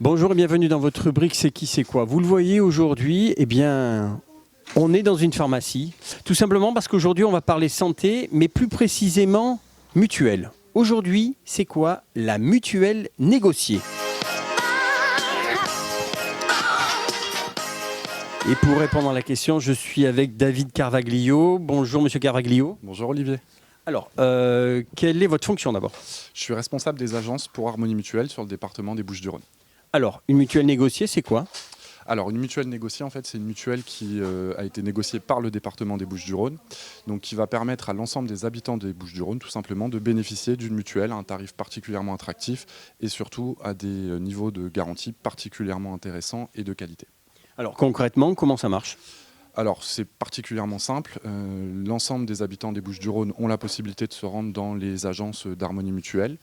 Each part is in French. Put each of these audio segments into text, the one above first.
Bonjour et bienvenue dans votre rubrique C'est qui, c'est quoi. Vous le voyez aujourd'hui, eh bien, on est dans une pharmacie. Tout simplement parce qu'aujourd'hui, on va parler santé, mais plus précisément mutuelle. Aujourd'hui, c'est quoi la mutuelle négociée? Et pour répondre à la question, je suis avec David Carvaglio. Bonjour Monsieur Carvaglio. Bonjour Olivier. Alors, quelle est votre fonction d'abord? Je suis responsable des agences pour Harmonie Mutuelle sur le département des Bouches-du-Rhône. Alors, une mutuelle négociée, c'est quoi? Alors, une mutuelle négociée, en fait, c'est une mutuelle qui a été négociée par le département des Bouches-du-Rhône, donc qui va permettre à l'ensemble des habitants des Bouches-du-Rhône, tout simplement, de bénéficier d'une mutuelle à un tarif particulièrement attractif et surtout à des niveaux de garantie particulièrement intéressants et de qualité. Alors, concrètement, comment ça marche? Alors, c'est particulièrement simple. L'ensemble des habitants des Bouches-du-Rhône ont la possibilité de se rendre dans les agences d'harmonie mutuelle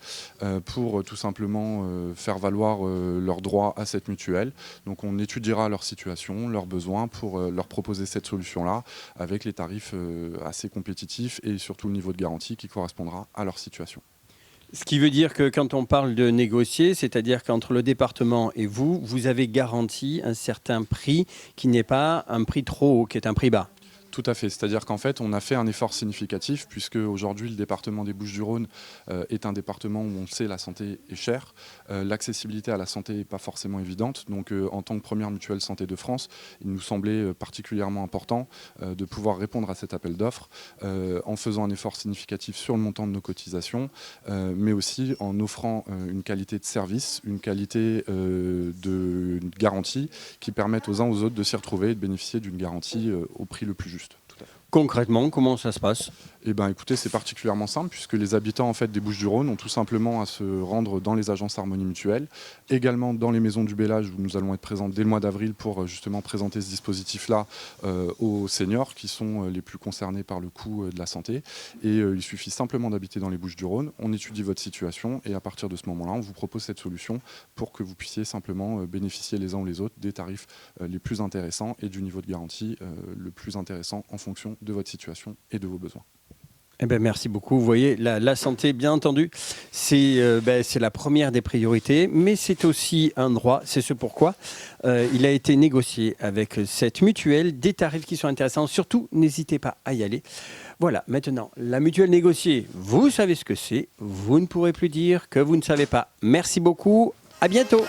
pour tout simplement faire valoir leurs droits à cette mutuelle. Donc, on étudiera leur situation, leurs besoins pour leur proposer cette solution-là avec les tarifs assez compétitifs et surtout le niveau de garantie qui correspondra à leur situation. Ce qui veut dire que quand on parle de négocier, c'est-à-dire qu'entre le département et vous, vous avez garanti un certain prix qui n'est pas un prix trop haut, qui est un prix bas. Tout à fait, c'est-à-dire qu'en fait on a fait un effort significatif puisque aujourd'hui le département des Bouches-du-Rhône est un département où on sait la santé est chère, l'accessibilité à la santé n'est pas forcément évidente, donc en tant que première mutuelle santé de France, il nous semblait particulièrement important de pouvoir répondre à cet appel d'offres en faisant un effort significatif sur le montant de nos cotisations, mais aussi en offrant une qualité de service, une qualité de garantie qui permettent aux uns aux autres de s'y retrouver et de bénéficier d'une garantie au prix le plus juste. Concrètement, comment ça se passe? Eh bien, écoutez, c'est particulièrement simple puisque les habitants en fait, des Bouches-du-Rhône ont tout simplement à se rendre dans les agences Harmonie Mutuelle, également dans les maisons du Bélage où nous allons être présents dès le mois d'avril pour justement présenter ce dispositif-là aux seniors qui sont les plus concernés par le coût de la santé. Et il suffit simplement d'habiter dans les Bouches-du-Rhône, on étudie votre situation et à partir de ce moment-là, on vous propose cette solution pour que vous puissiez simplement bénéficier les uns ou les autres des tarifs les plus intéressants et du niveau de garantie le plus intéressant en fonction de votre situation et de vos besoins. Eh ben, merci beaucoup. Vous voyez, la santé, bien entendu, c'est la première des priorités, mais c'est aussi un droit. C'est ce pourquoi il a été négocié avec cette mutuelle des tarifs qui sont intéressants. Surtout, n'hésitez pas à y aller. Voilà, maintenant, la mutuelle négociée, vous savez ce que c'est. Vous ne pourrez plus dire que vous ne savez pas. Merci beaucoup. À bientôt.